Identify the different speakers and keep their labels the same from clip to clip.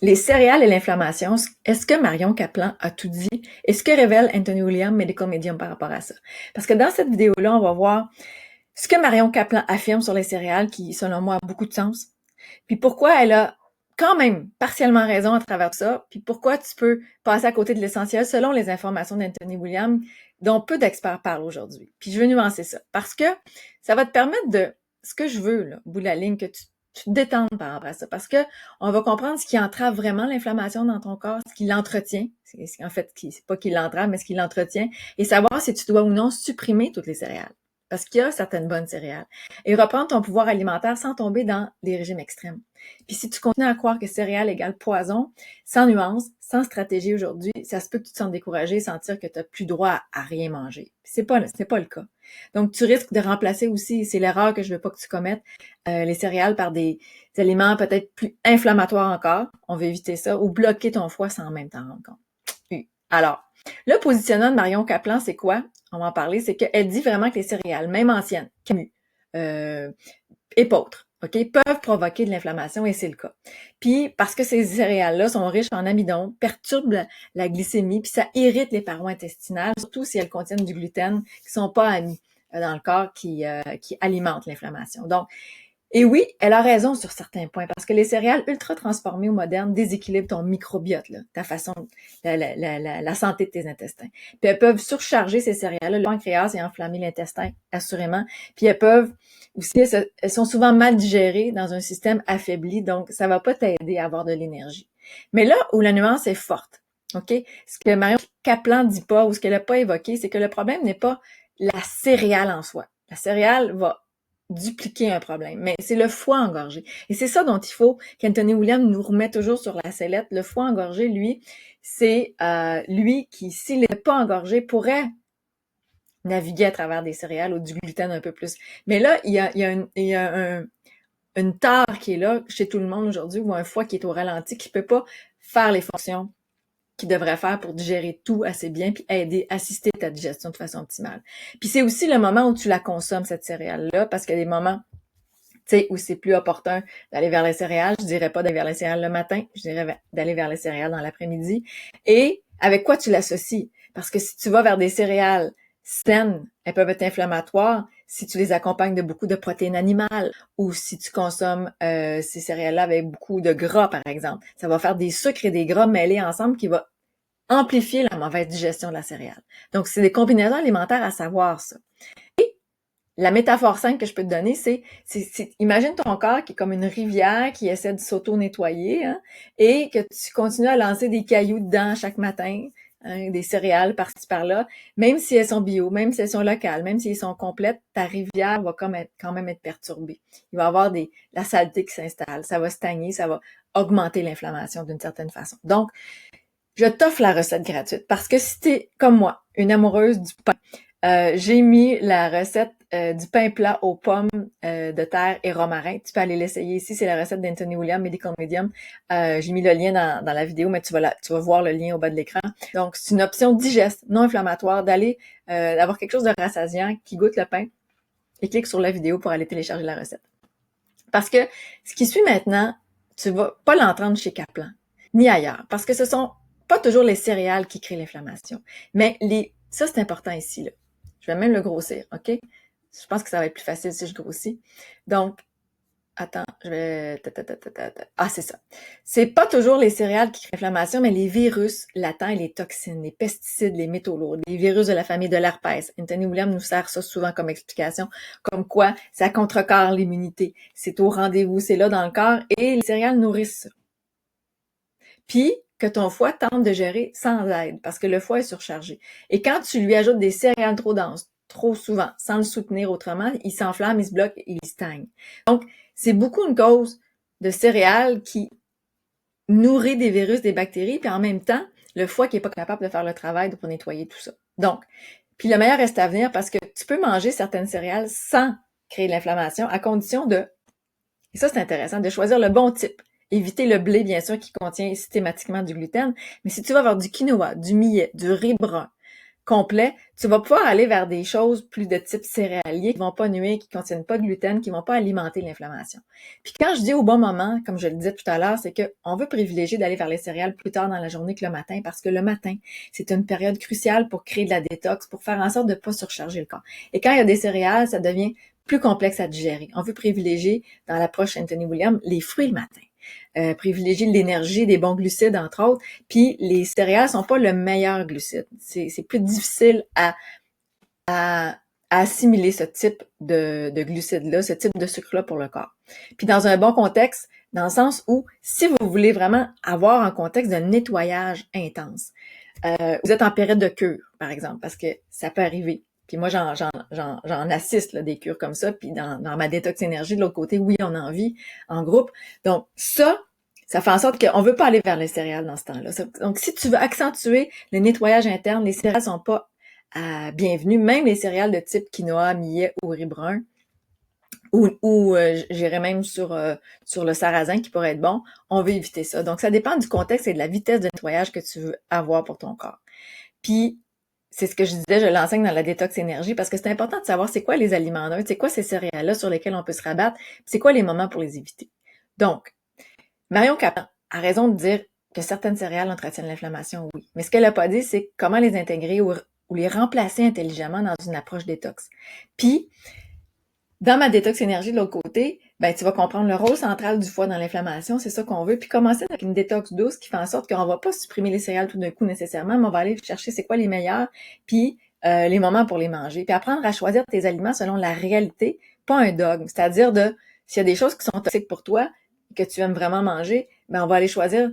Speaker 1: Les céréales et l'inflammation, est-ce que Marion Kaplan a tout dit? Et ce que révèle Anthony William, Medical Medium, par rapport à ça? Parce que dans cette vidéo-là, on va voir ce que Marion Kaplan affirme sur les céréales, qui, selon moi, a beaucoup de sens. Puis pourquoi elle a quand même partiellement raison à travers ça, puis pourquoi tu peux passer à côté de l'essentiel selon les informations d'Anthony William, dont peu d'experts parlent aujourd'hui. Puis je veux nuancer ça, parce que ça va te permettre de, ce que je veux, là, au bout de la ligne, que tu te détendes par rapport à ça, parce que on va comprendre ce qui entrave vraiment l'inflammation dans ton corps, ce qui l'entretient, en fait, c'est pas qui l'entrave, mais ce qui l'entretient, et savoir si tu dois ou non supprimer toutes les céréales, parce qu'il y a certaines bonnes céréales, et reprendre ton pouvoir alimentaire sans tomber dans des régimes extrêmes. Puis si tu continues à croire que céréales égale poison, sans nuance, sans stratégie aujourd'hui, ça se peut que tu te sentes découragé et sentir que tu n'as plus droit à rien manger. C'est pas le cas. Donc, tu risques de remplacer aussi, c'est l'erreur que je veux pas que tu commettes, les céréales par des aliments peut-être plus inflammatoires encore. On veut éviter ça. Ou bloquer ton foie sans même t'en rendre compte. Alors, le positionnement de Marion Kaplan, c'est quoi? On va en parler. C'est qu'elle dit vraiment que les céréales, même anciennes, Camus, épeautres, OK, peuvent provoquer de l'inflammation, et c'est le cas. Puis, parce que ces céréales-là sont riches en amidon, perturbent la glycémie, puis ça irrite les parois intestinales, surtout si elles contiennent du gluten, qui sont pas amis dans le corps, qui alimentent l'inflammation. Donc, et oui, elle a raison sur certains points, parce que les céréales ultra transformées ou modernes déséquilibrent ton microbiote, là, ta façon, la santé de tes intestins. Puis elles peuvent surcharger ces céréales-là, le pancréas, et enflammer l'intestin, assurément. Puis elles peuvent aussi, elles sont souvent mal digérées dans un système affaibli, donc ça va pas t'aider à avoir de l'énergie. Mais là où la nuance est forte, OK? Ce que Marion Kaplan dit pas, ou ce qu'elle a pas évoqué, c'est que le problème n'est pas la céréale en soi. La céréale va dupliquer un problème, mais c'est le foie engorgé. Et c'est ça dont il faut qu'Anthony William nous remette toujours sur la sellette. Le foie engorgé, lui, c'est lui qui, s'il n'est pas engorgé, pourrait naviguer à travers des céréales ou du gluten un peu plus. Mais là, il y a une tare qui est là chez tout le monde aujourd'hui, ou un foie qui est au ralenti, qui peut pas faire les fonctions qu'il devrait faire pour digérer tout assez bien, puis aider, assister ta digestion de façon optimale. Puis c'est aussi le moment où tu la consommes, cette céréale-là, parce qu'il y a des moments, tu sais, où c'est plus opportun d'aller vers les céréales. Je dirais pas d'aller vers les céréales le matin, je dirais d'aller vers les céréales dans l'après-midi. Et avec quoi tu l'associes? Parce que si tu vas vers des céréales saines, elles peuvent être inflammatoires si tu les accompagnes de beaucoup de protéines animales, ou si tu consommes ces céréales-là avec beaucoup de gras, par exemple. Ça va faire des sucres et des gras mêlés ensemble qui va amplifier la mauvaise digestion de la céréale. Donc, c'est des combinaisons alimentaires à savoir, ça. Et la métaphore simple que je peux te donner, c'est imagine ton corps qui est comme une rivière qui essaie de s'auto-nettoyer, hein, et que tu continues à lancer des cailloux dedans chaque matin, hein, des céréales par-ci par-là, même si elles sont bio, même si elles sont locales, même si elles sont complètes, ta rivière va quand même être perturbée. Il va y avoir la saleté qui s'installe, ça va stagner, ça va augmenter l'inflammation d'une certaine façon. Donc, je t'offre la recette gratuite parce que si t'es comme moi, une amoureuse du pain, j'ai mis la recette du pain plat aux pommes de terre et romarin. Tu peux aller l'essayer ici, c'est la recette d'Anthony William, Medical Medium. J'ai mis le lien dans la vidéo, mais tu vas voir le lien au bas de l'écran. Donc, c'est une option digeste, non inflammatoire, d'avoir quelque chose de rassasiant qui goûte le pain, et clique sur la vidéo pour aller télécharger la recette. Parce que ce qui suit maintenant, tu vas pas l'entendre chez Kaplan, ni ailleurs, parce que ce sont pas toujours les céréales qui créent l'inflammation. Mais ça, c'est important ici, là. Je vais même le grossir, OK? Je pense que ça va être plus facile si je grossis. Donc, attends, je vais... Ah, c'est ça. C'est pas toujours les céréales qui créent l'inflammation, mais les virus latents et les toxines, les pesticides, les métaux lourds, les virus de la famille de l'herpès. Anthony William nous sert ça souvent comme explication, comme quoi ça contrecarre l'immunité. C'est au rendez-vous, c'est là dans le corps, et les céréales nourrissent ça. Puis, que ton foie tente de gérer sans aide, parce que le foie est surchargé. Et quand tu lui ajoutes des céréales trop denses, trop souvent, sans le soutenir autrement, il s'enflamme, il se bloque, il stagne. Donc, c'est beaucoup une cause de céréales qui nourrit des virus, des bactéries, puis en même temps, le foie qui est pas capable de faire le travail pour nettoyer tout ça. Donc, puis le meilleur reste à venir parce que tu peux manger certaines céréales sans créer de l'inflammation à condition et ça c'est intéressant, de choisir le bon type. Éviter le blé, bien sûr, qui contient systématiquement du gluten, mais si tu vas avoir du quinoa, du millet, du riz brun, complet, tu vas pouvoir aller vers des choses plus de type céréalier qui vont pas nuire, qui contiennent pas de gluten, qui vont pas alimenter l'inflammation. Puis quand je dis au bon moment, comme je le disais tout à l'heure, c'est qu'on veut privilégier d'aller vers les céréales plus tard dans la journée que le matin, parce que le matin, c'est une période cruciale pour créer de la détox, pour faire en sorte de pas surcharger le corps. Et quand il y a des céréales, ça devient plus complexe à digérer. On veut privilégier, dans l'approche Anthony Williams, les fruits le matin. Privilégier l'énergie, des bons glucides, entre autres. Puis les céréales sont pas le meilleur glucide. C'est plus difficile à assimiler ce type de glucides-là, ce type de sucre-là pour le corps. Puis dans un bon contexte, dans le sens où, si vous voulez vraiment avoir un contexte de nettoyage intense, vous êtes en période de cure, par exemple, parce que ça peut arriver. Puis moi, j'en assiste là, des cures comme ça. Puis dans ma détox énergie, de l'autre côté, oui, on en vit en groupe. Donc ça fait en sorte qu'on veut pas aller vers les céréales dans ce temps-là. Donc si tu veux accentuer le nettoyage interne, les céréales sont pas bienvenues. Même les céréales de type quinoa, millet ou riz brun, ou j'irais même sur le sarrasin qui pourrait être bon, on veut éviter ça. Donc ça dépend du contexte et de la vitesse de nettoyage que tu veux avoir pour ton corps. Puis c'est ce que je disais, je l'enseigne dans la détox énergie parce que c'est important de savoir c'est quoi les aliments neutres, c'est quoi ces céréales-là sur lesquelles on peut se rabattre, c'est quoi les moments pour les éviter. Donc, Marion Capan a raison de dire que certaines céréales entretiennent l'inflammation, oui. Mais ce qu'elle n'a pas dit, c'est comment les intégrer ou les remplacer intelligemment dans une approche détox. Puis, dans ma détox énergie de l'autre côté, ben tu vas comprendre le rôle central du foie dans l'inflammation, c'est ça qu'on veut, puis commencer avec une détox douce qui fait en sorte qu'on va pas supprimer les céréales tout d'un coup nécessairement, mais on va aller chercher c'est quoi les meilleurs, puis les moments pour les manger, puis apprendre à choisir tes aliments selon la réalité, pas un dogme, c'est-à-dire s'il y a des choses qui sont toxiques pour toi, que tu aimes vraiment manger, ben on va aller choisir,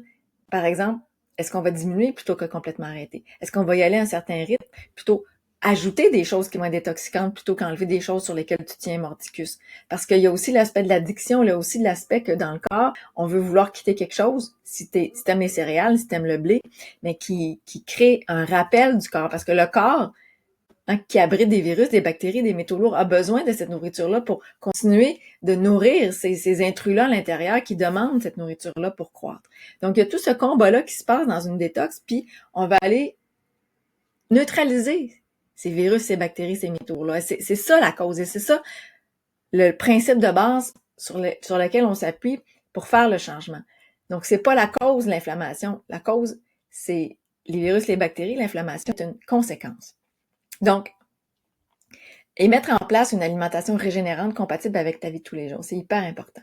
Speaker 1: par exemple, est-ce qu'on va diminuer plutôt que complètement arrêter? Est-ce qu'on va y aller à un certain rythme plutôt ajouter des choses qui vont être détoxicantes plutôt qu'enlever des choses sur lesquelles tu tiens mordicus. Parce qu'il y a aussi l'aspect de l'addiction, il y a aussi l'aspect que dans le corps, on veut vouloir quitter quelque chose, si t'aimes les céréales, si t'aimes le blé, mais qui crée un rappel du corps. Parce que le corps, qui abrite des virus, des bactéries, des métaux lourds, a besoin de cette nourriture-là pour continuer de nourrir ces intrus-là à l'intérieur qui demandent cette nourriture-là pour croître. Donc, il y a tout ce combat-là qui se passe dans une détox, puis on va aller neutraliser ces virus, ces bactéries, ces métaux-là. C'est ça la cause et c'est ça le principe de base sur lequel on s'appuie pour faire le changement. Donc, c'est pas la cause, l'inflammation. La cause, c'est les virus, les bactéries. L'inflammation est une conséquence. Donc, et mettre en place une alimentation régénérante compatible avec ta vie de tous les jours, c'est hyper important.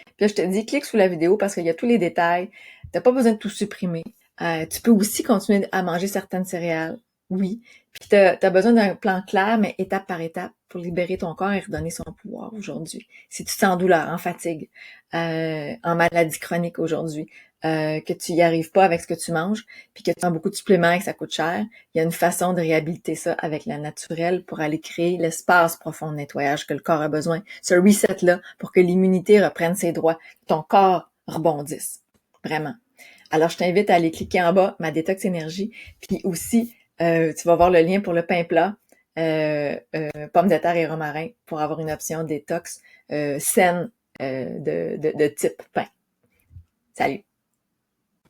Speaker 1: Puis là, je te dis, clique sous la vidéo parce qu'il y a tous les détails. T'as pas besoin de tout supprimer. Tu peux aussi continuer à manger certaines céréales. Oui. Puis t'as besoin d'un plan clair, mais étape par étape, pour libérer ton corps et redonner son pouvoir aujourd'hui. Si tu te sens en douleur, en fatigue, en maladie chronique aujourd'hui, que tu y arrives pas avec ce que tu manges, puis que tu prends beaucoup de suppléments et que ça coûte cher, il y a une façon de réhabiliter ça avec la naturelle pour aller créer l'espace profond de nettoyage que le corps a besoin. Ce reset-là pour que l'immunité reprenne ses droits, que ton corps rebondisse. Vraiment. Alors, je t'invite à aller cliquer en bas, ma détox énergie, puis aussi, tu vas voir le lien pour le pain plat, pommes de terre et romarin pour avoir une option détox saine de type pain. Salut!